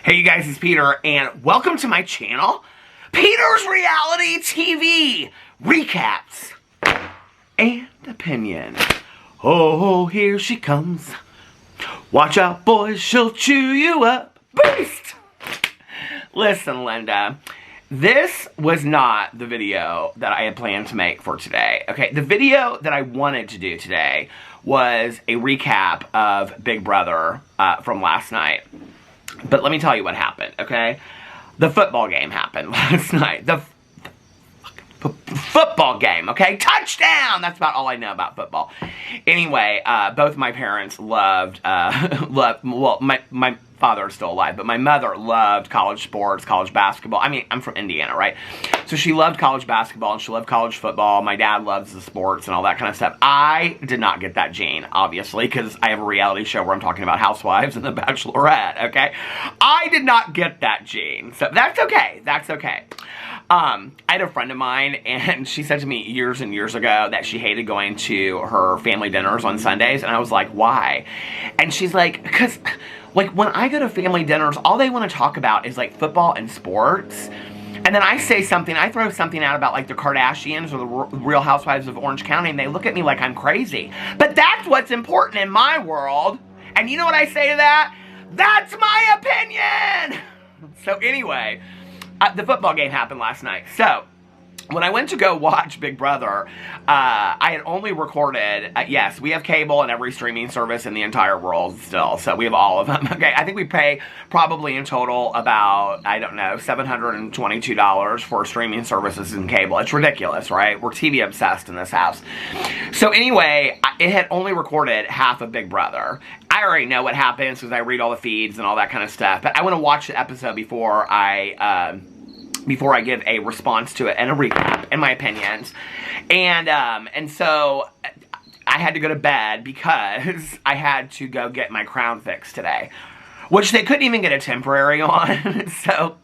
Hey you guys, it's Peter, and welcome to my channel, Peter's Reality TV Recaps and Opinion. Oh, here she comes. Watch out, boys, she'll chew you up. Beast! Listen, Linda, this was not the video that I had planned to make for today, okay? The video that I wanted to do today was a recap of Big Brother from last night. But let me tell you what happened, okay? The football game happened last night. The football game, okay? Touchdown! That's about all I know about football. Anyway, both my parents loved, well, my father is still alive, but my mother loved college sports, college basketball. I mean, I'm from Indiana, right? So she loved college basketball and she loved college football. My dad loves the sports and all that kind of stuff. I did not get that gene, obviously, because I have a reality show where I'm talking about Housewives and The Bachelorette, okay? I did not get that gene, so that's okay. That's okay. I had a friend of mine, and she said to me years and years ago that she hated going to her family dinners on Sundays, and I was like, why? And she's like, because, like, when I go to family dinners, all they want to talk about is, like, football and sports. And then I say something, I throw something out about, like, the Kardashians or the Real Housewives of Orange County, and they look at me like I'm crazy. But that's what's important in my world. And you know what I say to that? That's my opinion! So anyway, the football game happened last night. So, when I went to go watch Big Brother, I had only recorded, yes, we have cable and every streaming service in the entire world still, so we have all of them, okay? I think we pay probably in total about, I don't know, $722 for streaming services and cable. It's ridiculous, right? We're TV obsessed in this house. So anyway, it had only recorded half of Big Brother. I already know what happens because I read all the feeds and all that kind of stuff, but I want to watch the episode before I give a response to it and a recap and my opinions. And so I had to go to bed because I had to go get my crown fixed today, which they couldn't even get a temporary on. So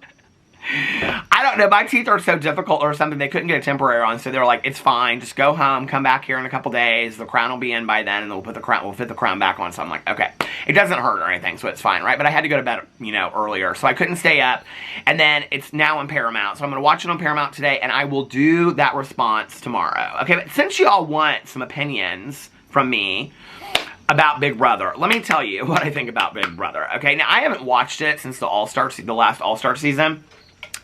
I don't know, my teeth are so difficult or something, they couldn't get a temporary on, so they were like, it's fine, just go home, come back here in a couple days, the crown will be in by then, and we'll fit the crown back on. So I'm like, okay, it doesn't hurt or anything, so it's fine, right? But I had to go to bed, you know, earlier, so I couldn't stay up, and then it's now on Paramount, so I'm gonna watch it on Paramount today, and I will do that response tomorrow, okay? But since you all want some opinions from me about Big Brother, let me tell you what I think about Big Brother, okay? Now, I haven't watched it since the last All-Star season,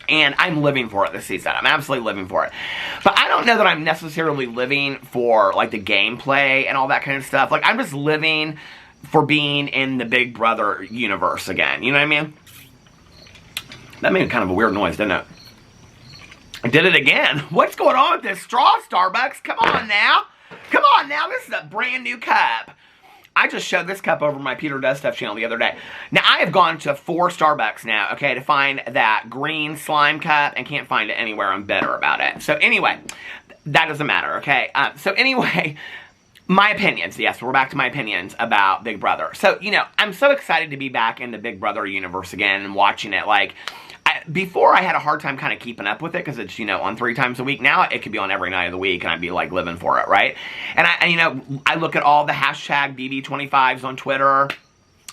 and I'm living for it this season. I'm absolutely living for it. But I don't know that I'm necessarily living for, like, the gameplay and all that kind of stuff. Like, I'm just living for being in the Big Brother universe again. You know what I mean? That made kind of a weird noise, didn't it? I did it again. What's going on with this straw, Starbucks? Come on now. Come on now. This is a brand new cup. I just showed this cup over my Peter Does Stuff channel the other day. Now, I have gone to 4 Starbucks now, okay, to find that green slime cup and can't find it anywhere. I'm bitter about it. So, anyway, that doesn't matter, okay? So, anyway, my opinions. Yes, we're back to my opinions about Big Brother. So, you know, I'm so excited to be back in the Big Brother universe again and watching it. Like, before I had a hard time kind of keeping up with it because it's, you know, on 3 times a week. Now it could be on every night of the week and I'd be like living for it, right? And you know, I look at all the hashtag BB25s on Twitter.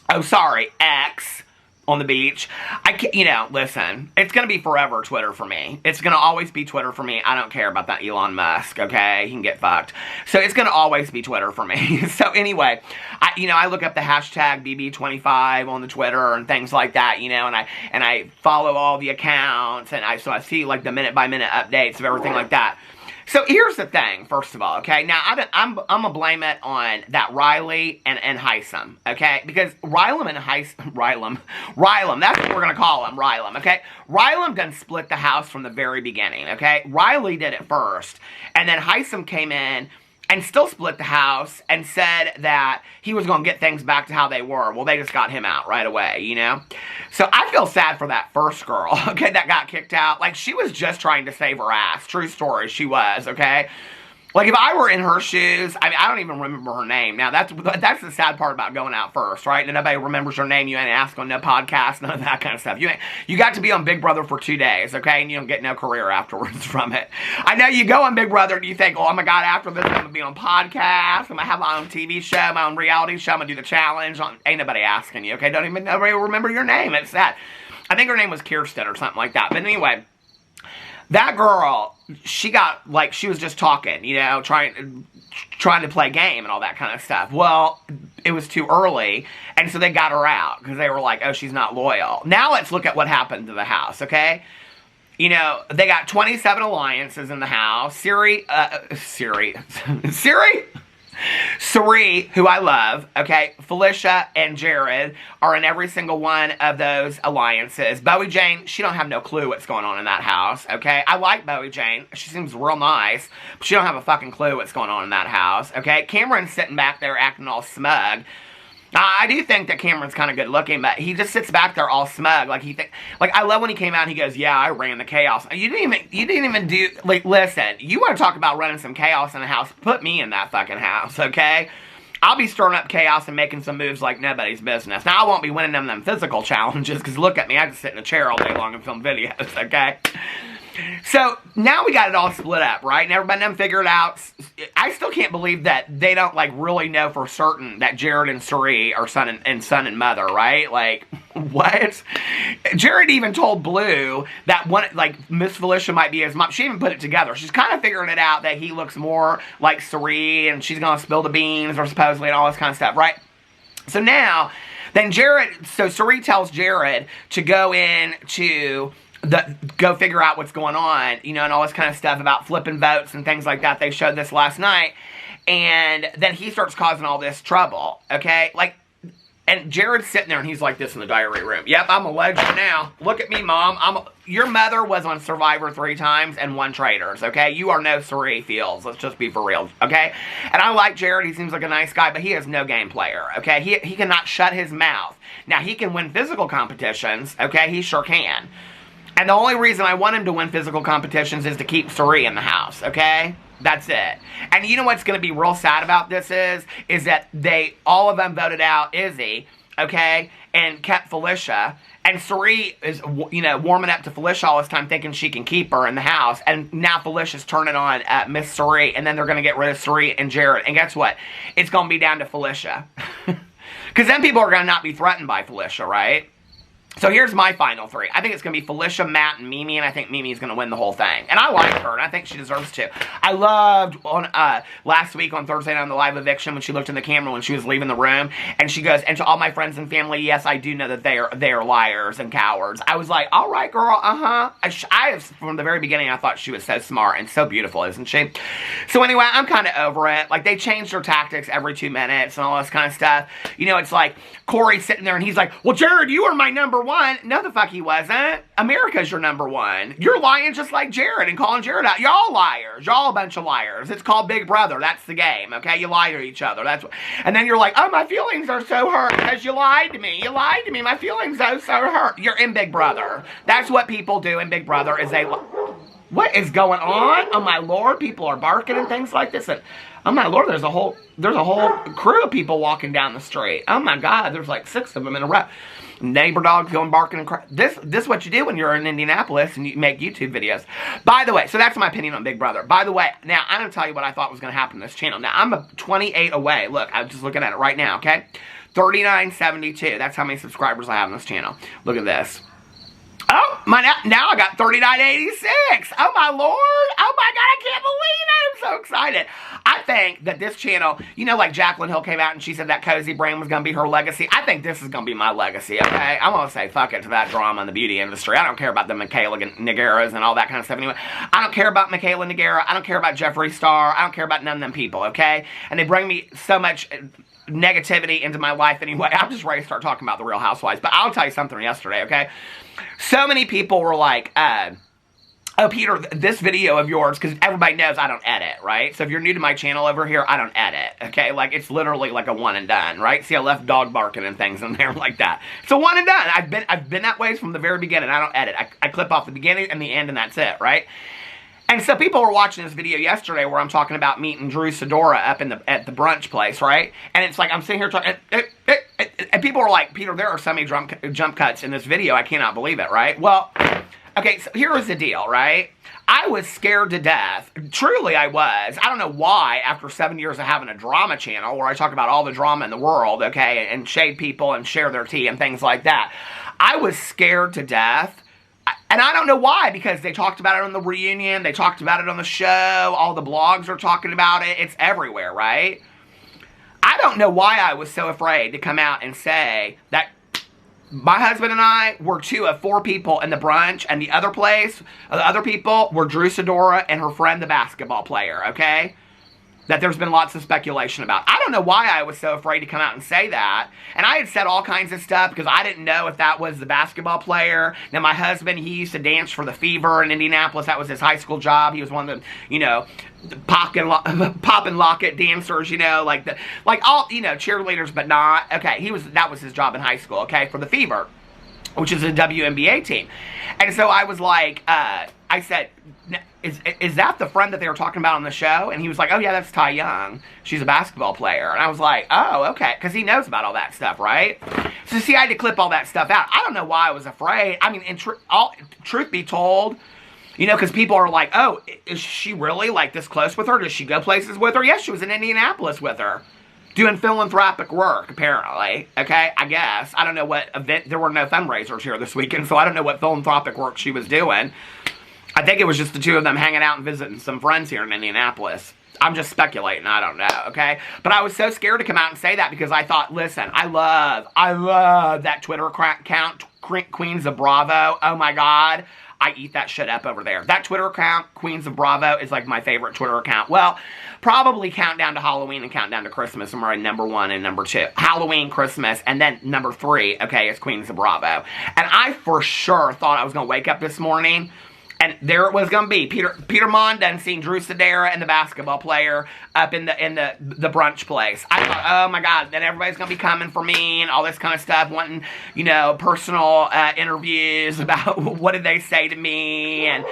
Oh, sorry, X on the beach. I can't, you know, listen, it's going to be forever Twitter for me. It's going to always be Twitter for me. I don't care about that Elon Musk, okay? He can get fucked. So it's going to always be Twitter for me. So anyway, I look up the hashtag BB25 on the Twitter and things like that, you know, and I follow all the accounts and I see like the minute by minute updates of everything like that. So here's the thing, first of all, okay? Now, I'm going to blame it on that Riley and Heisem, okay? Because Rylam and Rylam, that's what we're going to call him, Rylam, okay? Rylam done split the house from the very beginning, okay? Riley did it first, and then Heisem came in and still split the house and said that he was going to get things back to how they were. Well, they just got him out right away, you know? So I feel sad for that first girl, okay, that got kicked out. Like, she was just trying to save her ass. True story, she was, okay? Like, if I were in her shoes, I mean, I don't even remember her name. Now, that's the sad part about going out first, right? And nobody remembers her name. You ain't asked on no podcast, none of that kind of stuff. You got to be on Big Brother for 2 days, okay? And you don't get no career afterwards from it. I know you go on Big Brother and you think, oh my God, after this, I'm going to be on podcast. I'm going to have my own TV show, my own reality show. I'm going to do the challenge. Ain't nobody asking you, okay? Nobody will remember your name. It's sad. I think her name was Kirsten or something like that. But anyway, that girl, she got, like, she was just talking, you know, trying to play a game and all that kind of stuff. Well, it was too early, and so they got her out, because they were like, oh, she's not loyal. Now let's look at what happened to the house, okay? You know, they got 27 alliances in the house. Siri, who I love, okay, Felicia and Jared are in every single one of those alliances. Bowie Jane, she don't have no clue what's going on in that house, okay? I like Bowie Jane. She seems real nice, but she don't have a fucking clue what's going on in that house, okay? Cameron's sitting back there acting all smug. I do think that Cameron's kind of good looking, but he just sits back there all smug, like I love when he came out and he goes, yeah, I ran the chaos. You didn't even do, like, listen, you want to talk about running some chaos in a house, put me in that fucking house, okay? I'll be stirring up chaos and making some moves like nobody's business. Now, I won't be winning them physical challenges, because look at me, I just sit in a chair all day long and film videos, okay? So, now we got it all split up, right? And everybody done figured out. I still can't believe that they don't, like, really know for certain that Jared and Suri are son and mother, right? Like, what? Jared even told Blue that one, like, Miss Felicia might be his mom. She even put it together. She's kind of figuring it out that he looks more like Suri, and she's gonna spill the beans, or supposedly, and all this kind of stuff, right? So now, then Suri tells Jared to go in to go figure out what's going on, you know, and all this kind of stuff about flipping votes and things like that. They showed this last night. And then he starts causing all this trouble, okay? Like, and Jared's sitting there and he's like this in the diary room. Yep, I'm a legend now. Look at me, Mom. Your mother was on Survivor 3 times and won Traitors, okay? You are no Suri Fields. Let's just be for real, okay? And I like Jared. He seems like a nice guy, but he is no game player, okay? He cannot shut his mouth. Now, he can win physical competitions, okay? He sure can. And the only reason I want him to win physical competitions is to keep Suri in the house, okay? That's it. And you know what's going to be real sad about this is that all of them voted out Izzy, okay, and kept Felicia. And Suri is, you know, warming up to Felicia all this time, thinking she can keep her in the house. And now Felicia's turning on Miss Suri, and then they're going to get rid of Suri and Jared. And guess what? It's going to be down to Felicia. Because then people are going to not be threatened by Felicia, right? So here's my final 3. I think it's going to be Felicia, Matt, and Mimi, and I think Mimi's going to win the whole thing. And I like her, and I think she deserves to. I loved on last week on Thursday night on the live eviction when she looked in the camera when she was leaving the room, and she goes, and to all my friends and family, yes, I do know that they are liars and cowards. I was like, all right, girl, from the very beginning, I thought she was so smart and so beautiful, isn't she? So anyway, I'm kind of over it. Like, they changed their tactics every 2 minutes and all this kind of stuff. You know, it's like, Corey's sitting there, and he's like, well, Jared, you are my number 1. No, the fuck he wasn't. America's your number 1. You're lying just like Jared and calling Jared out. Y'all liars. Y'all a bunch of liars. It's called Big Brother. That's the game, okay? You lie to each other. That's what. And then you're like, oh, my feelings are so hurt because you lied to me. You lied to me. My feelings are so hurt. You're in Big Brother. That's what people do in Big Brother is they... What is going on? Oh, my Lord. People are barking and things like this. And, oh, my Lord, there's a whole crew of people walking down the street. Oh, my God. There's like 6 of them in a row. Neighbor dogs going barking and crying. This is what you do when you're in Indianapolis and you make YouTube videos. By the way, so that's my opinion on Big Brother. By the way, now I'm going to tell you what I thought was going to happen to this channel. Now, I'm 28 away. Look, I'm just looking at it right now, okay? 3972. That's how many subscribers I have on this channel. Look at this. Oh, now I got 3986. Oh, my Lord. Oh, my God, I can't believe it. I'm so excited. I think that this channel, you know, like Jaclyn Hill came out and she said that Cozy Brain was going to be her legacy. I think this is going to be my legacy, okay? I'm going to say fuck it to that drama in the beauty industry. I don't care about the Michaela Nogueiras and all that kind of stuff anyway. I don't care about Michaela Nogueira. I don't care about Jeffree Star. I don't care about none of them people, okay? And they bring me so much negativity into my life anyway. I'm just ready to start talking about the Real Housewives. But I'll tell you something yesterday, okay? So many people were like, oh, Peter, this video of yours, because everybody knows I don't edit, right? So if you're new to my channel over here, I don't edit, okay? Like, it's literally like a one and done, right? See, I left dog barking and things in there like that. It's a one and done. I've been that way from the very beginning. I don't edit. I clip off the beginning and the end, and that's it, right? And so people were watching this video yesterday where I'm talking about meeting Drew Sidora up at the brunch place, right? And it's like, I'm sitting here talking, and people were like, Peter, there are so many jump cuts in this video, I cannot believe it, right? Well, Okay, so here was the deal, right? I was scared to death. Truly, I was. I don't know why, after 7 years of having a drama channel where I talk about all the drama in the world, okay, and shade people and share their tea and things like that. I was scared to death. And I don't know why, because they talked about it on the reunion, they talked about it on the show, all the blogs are talking about it, it's everywhere, right? I don't know why I was so afraid to come out and say that my husband and I were 2 of 4 people in the brunch, and the other people were Drew Sidora and her friend, the basketball player, okay? That there's been lots of speculation about. I don't know why I was so afraid to come out and say that. And I had said all kinds of stuff because I didn't know if that was the basketball player. Now, my husband, he used to dance for the Fever in Indianapolis. That was his high school job. He was one of the, you know, pop and locket dancers, you know, like all, you know, cheerleaders, but not. Okay, that was his job in high school, okay, for the Fever, which is a WNBA team. And so I was like, I said, is that the friend that they were talking about on the show? And he was like, oh yeah, that's Ty Young. She's a basketball player. And I was like, oh, okay. Because he knows about all that stuff, right? So see, I had to clip all that stuff out. I don't know why I was afraid. I mean, truth be told, you know, because people are like, oh, is she really like this close with her? Does she go places with her? Yes, she was in Indianapolis with her. Doing philanthropic work, apparently. Okay, I guess. I don't know what event. There were no fundraisers here this weekend, so I don't know what philanthropic work she was doing. I think it was just the 2 of them hanging out and visiting some friends here in Indianapolis. I'm just speculating. I don't know, okay? But I was so scared to come out and say that because I thought, listen, I love that Twitter account, Queens of Bravo. Oh, my God. I eat that shit up over there. That Twitter account, Queens of Bravo, is like my favorite Twitter account. Well, probably Countdown to Halloween and Countdown to Christmas are my number 1 and number 2. Halloween, Christmas, and then number 3, okay, is Queens of Bravo. And I for sure thought I was going to wake up this morning and there it was going to be. Peter Mon done seen Drew Sidora and the basketball player up in the brunch place. I thought, oh my God, then everybody's going to be coming for me and all this kind of stuff, wanting, you know, personal interviews about what did they say to me and...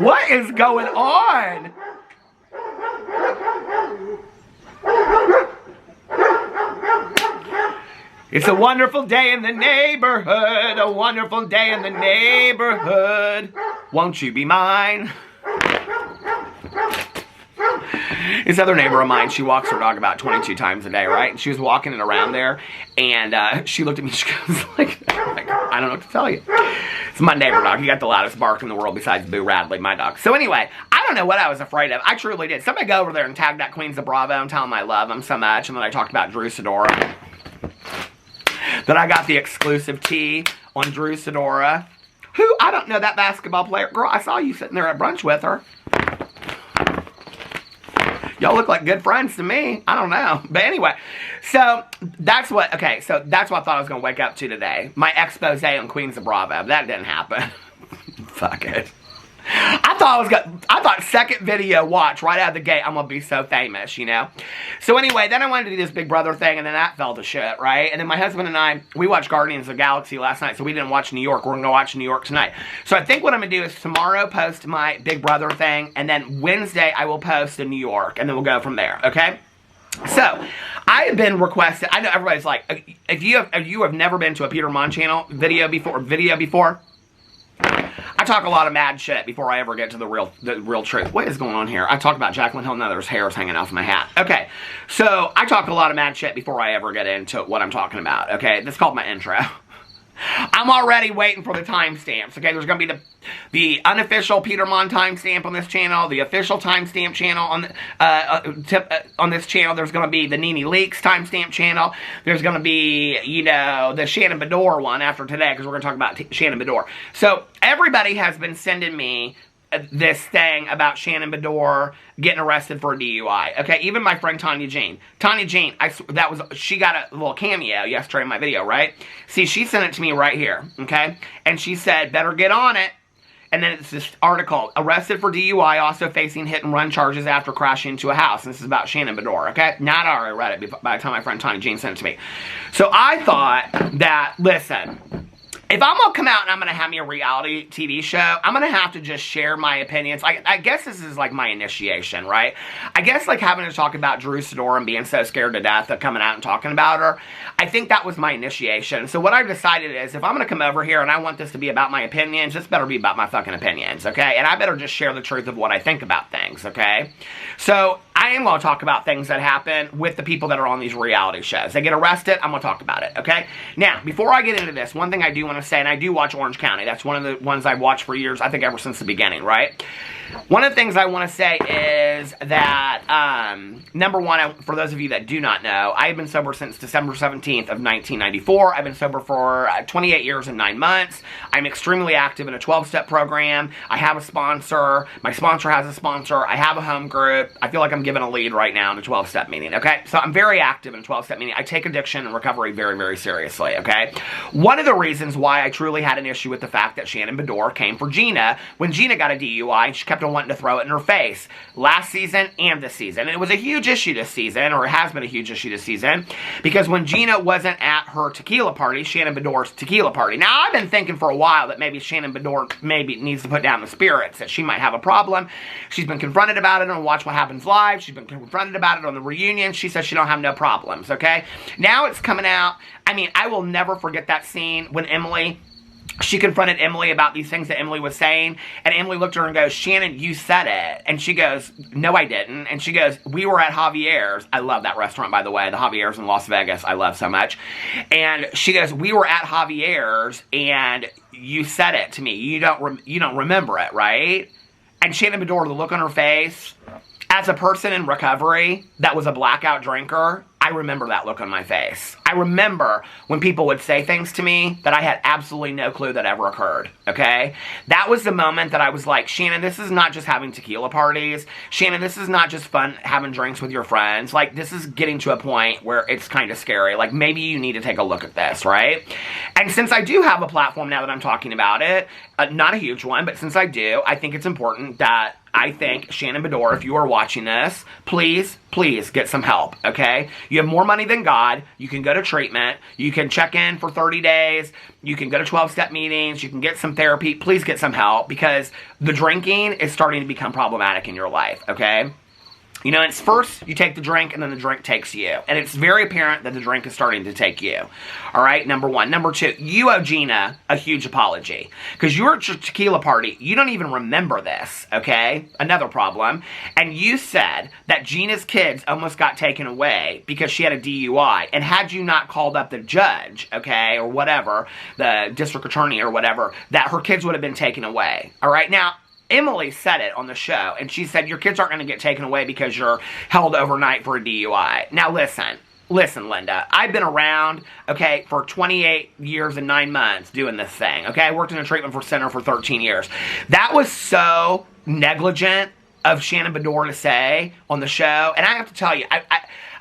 What is going on? It's a wonderful day in the neighborhood, a wonderful day in the neighborhood. Won't you be mine? This other neighbor of mine, she walks her dog about 22 times a day, right? And she was walking it around there, and she looked at me, she goes like, I don't know what to tell you. It's my neighbor dog. He got the loudest bark in the world besides Boo Radley, my dog. So anyway, I don't know what I was afraid of. I truly did. Somebody go over there and tag that Queens of Bravo and tell them I love them so much. And then I talked about Drew Sidora. That I got the exclusive tea on Drew Sidora. Who? I don't know that basketball player. Girl, I saw you sitting there at brunch with her. Y'all look like good friends to me. I don't know. But anyway, so that's what I thought I was going to wake up to today. My expose on Queens of Bravo. That didn't happen. Fuck it. I thought second video watch right out of the gate, I'm going to be so famous, you know? So anyway, then I wanted to do this Big Brother thing, and then that fell to shit, right? And then my husband and I, we watched Guardians of the Galaxy last night, so we didn't watch New York. We're going to watch New York tonight. So I think what I'm going to do is tomorrow post my Big Brother thing, and then Wednesday I will post in New York, and then we'll go from there, okay? So, I have been requested, I know everybody's like, if you have never been to a Peter Mon channel video before, I talk a lot of mad shit before I ever get to the real truth. What is going on here? I talk about Jacqueline Hill. Now there's hairs hanging off my hat. Okay, so I talk a lot of mad shit before I ever get into what I'm talking about. Okay, that's called my intro. I'm already waiting for the timestamps. Okay, there's going to be the unofficial Peter Mon timestamp on this channel, the official timestamp channel on this channel. There's going to be the Nene Leaks timestamp channel. There's going to be, you know, the Shannon Beador one after today, because we're going to talk about Shannon Beador. So everybody has been sending me this thing about Shannon Beador getting arrested for a DUI. Okay, even my friend Tanya Jean. Tanya Jean, she got a little cameo yesterday in my video, right? See, she sent it to me right here, okay? And she said, better get on it. And then it's this article, arrested for DUI, also facing hit and run charges after crashing into a house. And this is about Shannon Beador, okay? Now I already read it by the time my friend Tanya Jean sent it to me. So I thought that, listen, if I'm going to come out and I'm going to have me a reality TV show, I'm going to have to just share my opinions. I guess this is like my initiation, right? I guess like having to talk about Drew Sidor and being so scared to death of coming out and talking about her, I think that was my initiation. So what I've decided is if I'm going to come over here and I want this to be about my opinions, this better be about my fucking opinions, okay? And I better just share the truth of what I think about things, okay? So I am going to talk about things that happen with the people that are on these reality shows. They get arrested, I'm going to talk about it, okay? Now, before I get into this, one thing I do want to say, and I do watch Orange County. That's one of the ones I've watched for years, I think ever since the beginning, right? One of the things I want to say is that, number one, for those of you that do not know, I have been sober since December 17th of 1994. I've been sober for 28 years and 9 months. I'm extremely active in a 12-step program. I have a sponsor. My sponsor has a sponsor. I have a home group. I feel like I'm giving a lead right now in a 12-step meeting, okay? So I'm very active in a 12-step meeting. I take addiction and recovery very, very seriously, okay? One of the reasons why I truly had an issue with the fact that Shannon Beador came for Gina when Gina got a DUI, she kept on wanting to throw it in her face last season and this season. And it was a huge issue this season, or it has been a huge issue this season, because when Gina wasn't at her tequila party, Shannon Beador's tequila party. Now, I've been thinking for a while that maybe Shannon Beador maybe needs to put down the spirits, that she might have a problem. She's been confronted about it on Watch What Happens Live. She's been confronted about it on the reunion. She says she don't have no problems, okay? Now it's coming out. I mean, I will never forget that scene when she confronted Emily about these things that Emily was saying, and Emily looked at her and goes, Shannon, you said it. And she goes, no, I didn't. And she goes, we were at Javier's. I love that restaurant, by the way. The Javier's in Las Vegas, I love so much. And she goes, we were at Javier's, and you said it to me. You don't remember it, right? And Shannon Beador, the look on her face, as a person in recovery that was a blackout drinker, I remember that look on my face. I remember when people would say things to me that I had absolutely no clue that ever occurred, okay? That was the moment that I was like, Shannon, this is not just having tequila parties. Shannon, this is not just fun having drinks with your friends. Like, this is getting to a point where it's kind of scary. Like, maybe you need to take a look at this, right? And since I do have a platform now that I'm talking about it, not a huge one, but since I do, I think it's important that I think, Shannon Beador, if you are watching this, please, please get some help, okay? You have more money than God. You can go to treatment. You can check in for 30 days. You can go to 12-step meetings. You can get some therapy. Please get some help, because the drinking is starting to become problematic in your life, okay? You know, it's first you take the drink and then the drink takes you. And it's very apparent that the drink is starting to take you. All right, number one. Number two, you owe Gina a huge apology. Because you were at your tequila party. You don't even remember this, okay? Another problem. And you said that Gina's kids almost got taken away because she had a DUI. And had you not called up the judge, okay, or whatever, the district attorney or whatever, that her kids would have been taken away. All right, now, Emily said it on the show, and she said, your kids aren't going to get taken away because you're held overnight for a DUI. Now, listen, Linda, I've been around, okay, for 28 years and 9 months doing this thing, okay? I worked in a treatment center for 13 years. That was so negligent of Shannon Beador to say on the show, and I have to tell you,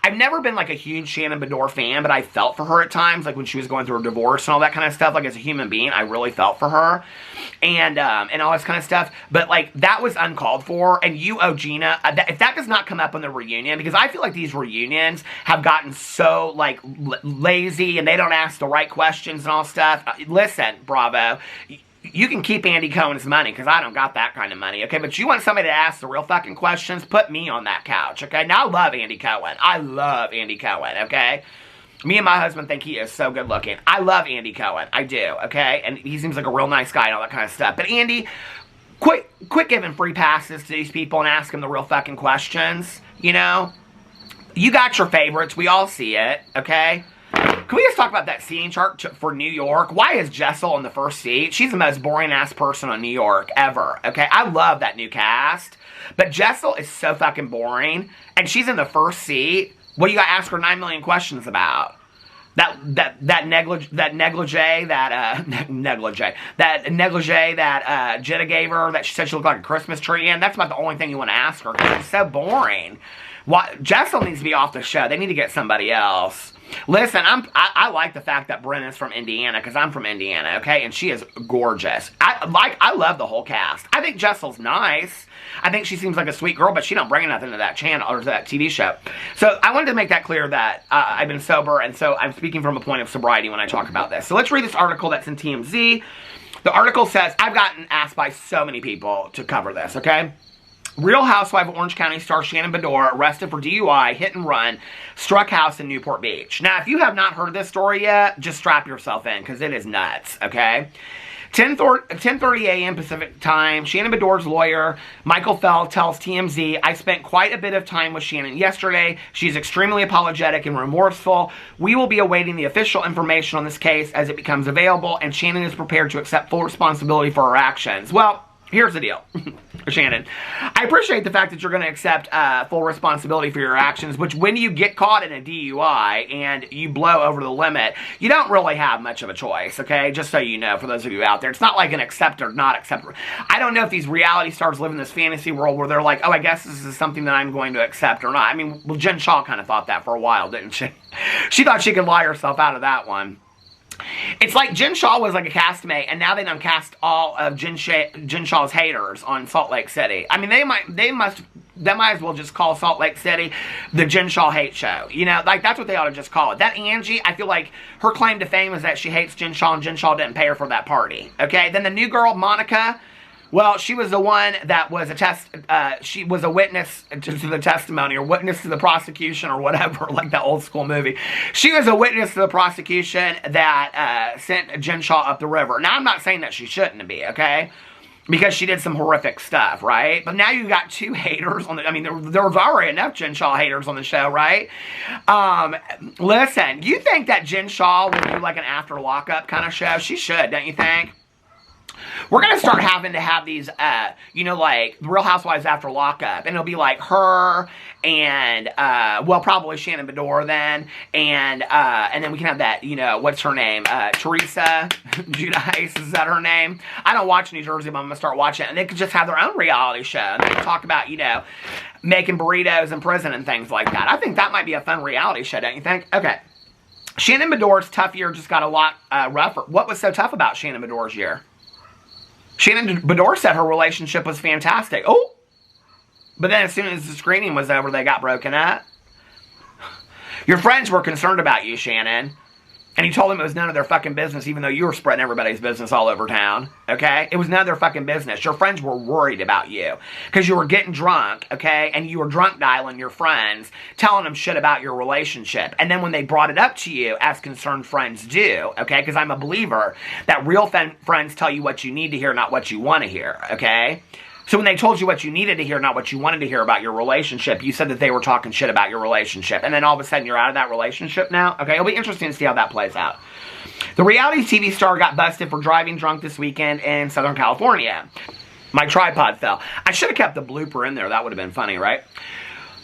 I've never been, like, a huge Shannon Beador fan, but I felt for her at times, like, when she was going through a divorce and all that kind of stuff. Like, as a human being, I really felt for her, and all this kind of stuff. But, like, that was uncalled for, and you owe Gina, if that does not come up in the reunion, because I feel like these reunions have gotten so, like, lazy, and they don't ask the right questions and all stuff. Listen, Bravo, you can keep Andy Cohen's money, because I don't got that kind of money, okay? But you want somebody to ask the real fucking questions, put me on that couch, okay? Now, I love Andy Cohen. I love Andy Cohen, okay? Me and my husband think he is so good looking. I love Andy Cohen. I do, okay? And he seems like a real nice guy and all that kind of stuff. But Andy, quit giving free passes to these people and ask them the real fucking questions, you know? You got your favorites. We all see it, okay? Can we just talk about that seating chart for New York? Why is Jessel in the first seat? She's the most boring-ass person on New York ever, okay? I love that new cast, but Jessel is so fucking boring, and she's in the first seat. What do you got to ask her 9 million questions about? That negligee that Jenna gave her, that she said she looked like a Christmas tree in, that's about the only thing you want to ask her, because it's so boring. Jessel needs to be off the show. They need to get somebody else. Listen, I like the fact that Brenna's from Indiana, because I'm from Indiana, okay? And she is gorgeous. I love the whole cast. I think Jessel's nice. I think she seems like a sweet girl, but she don't bring nothing to that channel or to that TV show. So I wanted to make that clear that I've been sober, and so I'm speaking from a point of sobriety when I talk about this. So let's read this article that's in TMZ. The article says, I've gotten asked by so many people to cover this, okay? Real Housewife of Orange County star Shannon Beador arrested for DUI, hit and run, struck house in Newport Beach. Now, if you have not heard this story yet, just strap yourself in, because it is nuts, okay? 10:30 a.m. Pacific time, Shannon Beador's lawyer, Michael Fell, tells TMZ, I spent quite a bit of time with Shannon yesterday. She's extremely apologetic and remorseful. We will be awaiting the official information on this case as it becomes available, and Shannon is prepared to accept full responsibility for her actions. Well, here's the deal, Shannon. I appreciate the fact that you're going to accept full responsibility for your actions, which when you get caught in a DUI and you blow over the limit, you don't really have much of a choice, okay? Just so you know, for those of you out there. It's not like an accept or not accept. I don't know if these reality stars live in this fantasy world where they're like, oh, I guess this is something that I'm going to accept or not. I mean, well, Jen Shaw kind of thought that for a while, didn't she? She thought she could lie herself out of that one. It's like Jen Shaw was like a castmate, and now they done cast all of Jen Shaw's haters on Salt Lake City. I mean, they might as well just call Salt Lake City the Jen Shaw hate show. You know, like that's what they ought to just call it. That Angie, I feel like her claim to fame is that she hates Jen Shaw, and Jen Shaw didn't pay her for that party. Okay, then the new girl, Monica. Well, she was the one that was she was a witness to the testimony, or witness to the prosecution, or whatever, like that old school movie. She was a witness to the prosecution that sent Jen Shaw up the river. Now, I'm not saying that she shouldn't be, okay? Because she did some horrific stuff, right? But now you got two haters on the, I mean, there was already enough Jen Shaw haters on the show, right? Listen, you think that Jen Shaw would do like an after lockup kind of show? She should, don't you think? We're going to start having to have these, you know, like Real Housewives after lockup. And it'll be like her and, well, probably Shannon Beador then. And then we can have that, you know, what's her name? Teresa Giudice, is that her name? I don't watch New Jersey, but I'm going to start watching it. And they could just have their own reality show. And they can talk about, you know, making burritos in prison and things like that. I think that might be a fun reality show, don't you think? Okay. Shannon Beador's tough year just got a lot rougher. What was so tough about Shannon Beador's year? Shannon Beador said her relationship was fantastic. Oh! But then as soon as the screening was over, they got broken up. Your friends were concerned about you, Shannon. And you told them it was none of their fucking business, even though you were spreading everybody's business all over town. Okay? It was none of their fucking business. Your friends were worried about you. Because you were getting drunk, okay? And you were drunk dialing your friends, telling them shit about your relationship. And then when they brought it up to you, as concerned friends do, okay? Because I'm a believer that real friends tell you what you need to hear, not what you want to hear, okay? So when they told you what you needed to hear, not what you wanted to hear about your relationship, you said that they were talking shit about your relationship. And then all of a sudden you're out of that relationship now? Okay, it'll be interesting to see how that plays out. The reality TV star got busted for driving drunk this weekend in Southern California. My tripod fell. I should have kept the blooper in there. That would have been funny, right?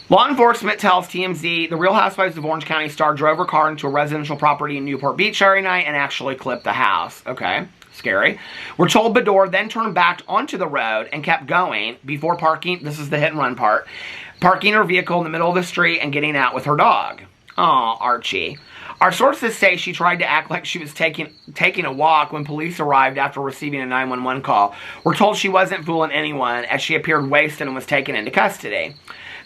Law enforcement tells TMZ the Real Housewives of Orange County star drove her car into a residential property in Newport Beach Saturday night and actually clipped the house. Okay. Scary. We're told Beador then turned back onto the road and kept going before parking. This is the hit and run part. Parking her vehicle in the middle of the street and getting out with her dog. Aw, Archie. Our sources say she tried to act like she was taking a walk when police arrived after receiving a 911 call. We're told she wasn't fooling anyone as she appeared wasted and was taken into custody.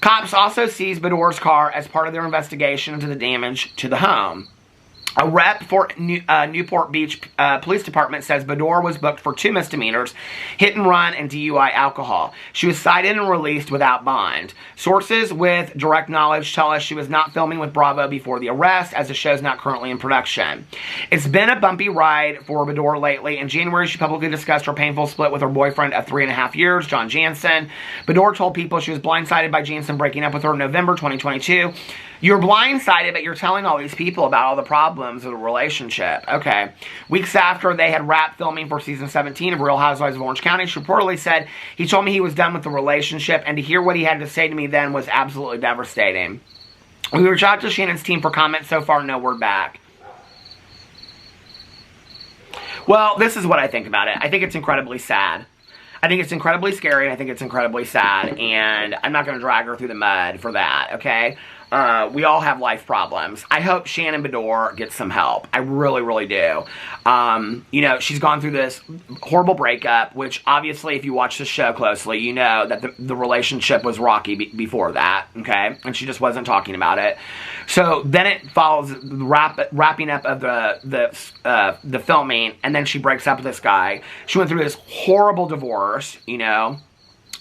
Cops also seized Beador's car as part of their investigation into the damage to the home. A rep for Newport Beach Police Department says Beador was booked for 2 misdemeanors, hit and run, and DUI alcohol. She was cited and released without bond. Sources with direct knowledge tell us she was not filming with Bravo before the arrest, as the show's not currently in production. It's been a bumpy ride for Beador lately. In January, she publicly discussed her painful split with her boyfriend of 3.5 years, John Jansen. Beador told people she was blindsided by Jansen breaking up with her in November 2022. You're blindsided, but you're telling all these people about all the problems of the relationship. Okay. Weeks after they had wrapped filming for season 17 of Real Housewives of Orange County, she reportedly said, he told me he was done with the relationship, and to hear what he had to say to me then was absolutely devastating. We reached out to Shannon's team for comments. So far, no word back. Well, this is what I think about it. I think it's incredibly sad. I think it's incredibly scary, and I think it's incredibly sad, and I'm not going to drag her through the mud for that, okay? We all have life problems. I hope Shannon Beador gets some help. I really, really do. You know, she's gone through this horrible breakup, which obviously if you watch the show closely, you know that the relationship was rocky before that, okay? And she just wasn't talking about it. So then it follows the wrapping up of the filming, and then she breaks up with this guy. She went through this horrible divorce, you know,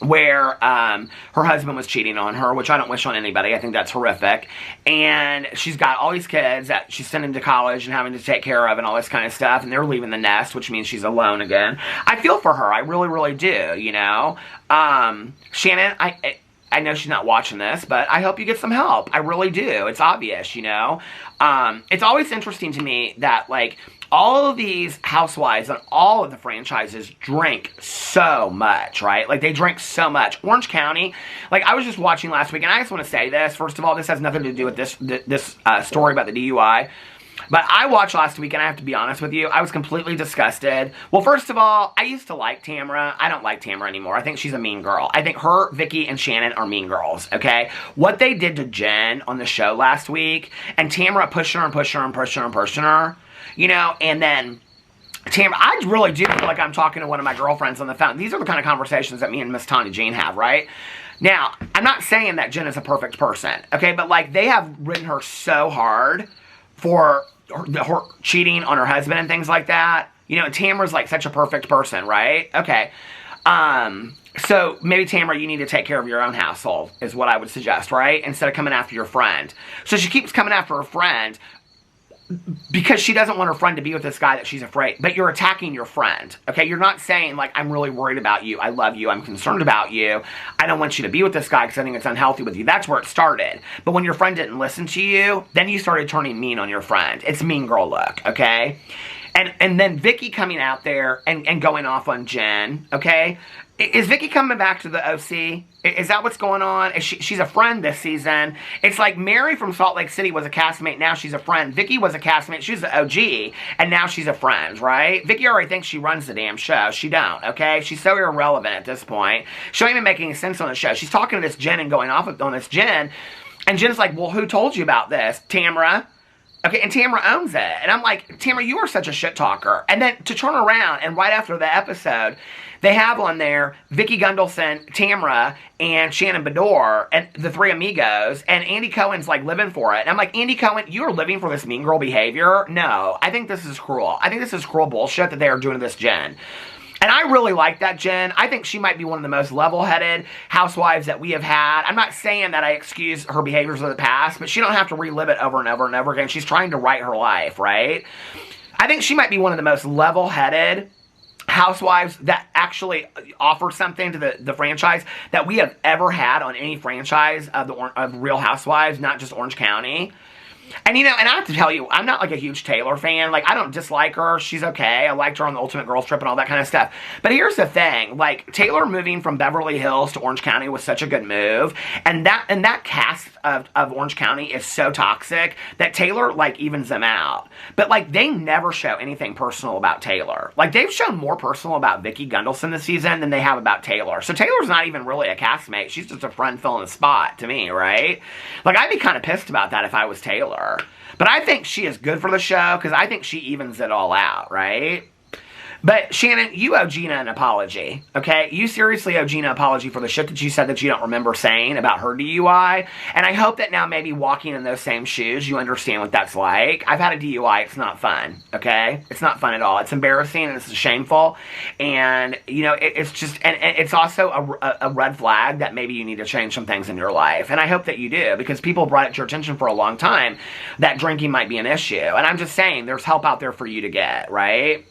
where her husband was cheating on her, which I don't wish on anybody. I think that's horrific. And she's got all these kids that she's sending to college and having to take care of and all this kind of stuff, and they're leaving the nest, which means she's alone again. I feel for her. I really, really do, you know. Shannon, I know she's not watching this, but I hope you get some help. I really do. It's obvious, you know. It's always interesting to me that, like, all of these housewives on all of the franchises drink so much, right? Like, they drink so much. Orange County, like, I was just watching last week, and I just want to say this. First of all, this has nothing to do with this story about the DUI. But I watched last week, and I have to be honest with you, I was completely disgusted. Well, first of all, I used to like Tamara. I don't like Tamara anymore. I think she's a mean girl. I think her, Vicky, and Shannon are mean girls, okay? What they did to Jen on the show last week, and Tamara pushing her and pushing her and pushing her and pushing her, you know, and then Tamara, I really do feel like I'm talking to one of my girlfriends on the phone. These are the kind of conversations that me and Miss Tanya Jean have, right? Now, I'm not saying that Jen is a perfect person, okay? But, like, they have ridden her so hard for her cheating on her husband and things like that. You know, Tamara's, like, such a perfect person, right? Okay. So, maybe, Tamara, you need to take care of your own household, is what I would suggest, right? Instead of coming after your friend. So, she keeps coming after her friend because she doesn't want her friend to be with this guy that she's afraid. But you're attacking your friend, okay? You're not saying, like, I'm really worried about you. I love you. I'm concerned about you. I don't want you to be with this guy because I think it's unhealthy with you. That's where it started. But when your friend didn't listen to you, then you started turning mean on your friend. It's mean girl look, okay? And then Vicky coming out there and going off on Jen, okay? Is Vicky coming back to the OC? Is that what's going on? She's a friend this season. It's like Mary from Salt Lake City was a castmate, now she's a friend. Vicky was a castmate, she was the OG, and now she's a friend, right? Vicky already thinks she runs the damn show. She don't, okay? She's so irrelevant at this point. She don't even make any sense on the show. She's talking to this Jen and going off on this Jen, and Jen's like, well, who told you about this? Tamara. Okay, and Tamara owns it. And I'm like, Tamara, you are such a shit talker. And then to turn around, and right after the episode, they have on there Vicky Gunvalson, Tamara, and Shannon Beador, and the three amigos, and Andy Cohen's, like, living for it. And I'm like, Andy Cohen, you're living for this mean girl behavior? No, I think this is cruel. I think this is cruel bullshit that they are doing to this Jen. And I really like that Jen. I think she might be one of the most level-headed housewives that we have had. I'm not saying that I excuse her behaviors of the past, but she don't have to relive it over and over and over again. She's trying to right her life, right? I think she might be one of the most level-headed housewives that actually offer something to the franchise that we have ever had on any franchise of Real Housewives, not just Orange County. And, you know, and I have to tell you, I'm not, like, a huge Taylor fan. Like, I don't dislike her. She's okay. I liked her on the Ultimate Girls Trip and all that kind of stuff. But here's the thing. Like, Taylor moving from Beverly Hills to Orange County was such a good move. And that cast of Orange County is so toxic that Taylor, like, evens them out. But, like, they never show anything personal about Taylor. Like, they've shown more personal about Vicky Gunvalson this season than they have about Taylor. So Taylor's not even really a castmate. She's just a friend filling a spot to me, right? Like, I'd be kind of pissed about that if I was Taylor. But I think she is good for the show because I think she evens it all out, right? But, Shannon, you owe Gina an apology, okay? You seriously owe Gina an apology for the shit that you said that you don't remember saying about her DUI. And I hope that now maybe walking in those same shoes, you understand what that's like. I've had a DUI. It's not fun, okay? It's not fun at all. It's embarrassing and it's shameful. And, you know, it's just, and it's also a red flag that maybe you need to change some things in your life. And I hope that you do because people brought it to your attention for a long time that drinking might be an issue. And I'm just saying there's help out there for you to get, right?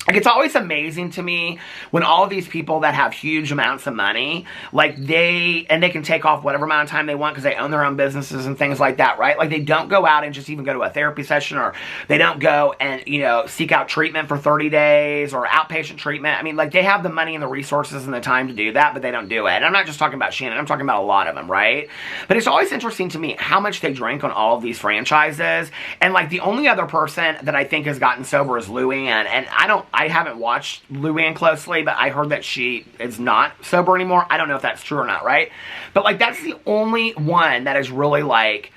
Like, it's always amazing to me when all of these people that have huge amounts of money, like, they can take off whatever amount of time they want because they own their own businesses and things like that, right? Like, they don't go out and just even go to a therapy session, or they don't go and, you know, seek out treatment for 30 days or outpatient treatment. I mean, like, they have the money and the resources and the time to do that, but they don't do it. And I'm not just talking about Shannon. I'm talking about a lot of them, right? But it's always interesting to me how much they drink on all of these franchises. And, like, the only other person that I think has gotten sober is Louie, and I haven't watched Luann closely, but I heard that she is not sober anymore. I don't know if that's true or not, right? But, like, that's the only one that has really, like,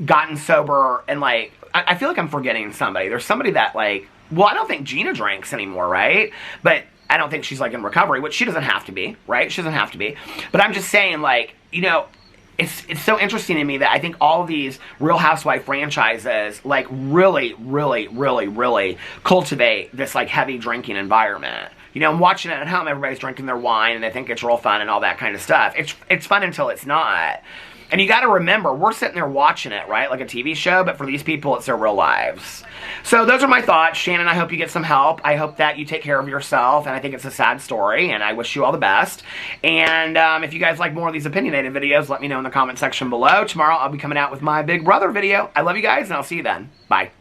gotten sober and, like, I feel like I'm forgetting somebody. There's somebody that, like, well, I don't think Gina drinks anymore, right? But I don't think she's, like, in recovery, which she doesn't have to be, right? She doesn't have to be. But I'm just saying, like, you know, it's so interesting to me that I think all of these Real Housewife franchises, like, really, really, really, really cultivate this, like, heavy drinking environment. You know, I'm watching it at home, everybody's drinking their wine, and they think it's real fun and all that kind of stuff. It's fun until it's not. And you got to remember, we're sitting there watching it, right? Like a TV show, but for these people, it's their real lives. So those are my thoughts. Shannon, I hope you get some help. I hope that you take care of yourself, and I think it's a sad story, and I wish you all the best. And if you guys like more of these opinionated videos, let me know in the comment section below. Tomorrow, I'll be coming out with my Big Brother video. I love you guys, and I'll see you then. Bye.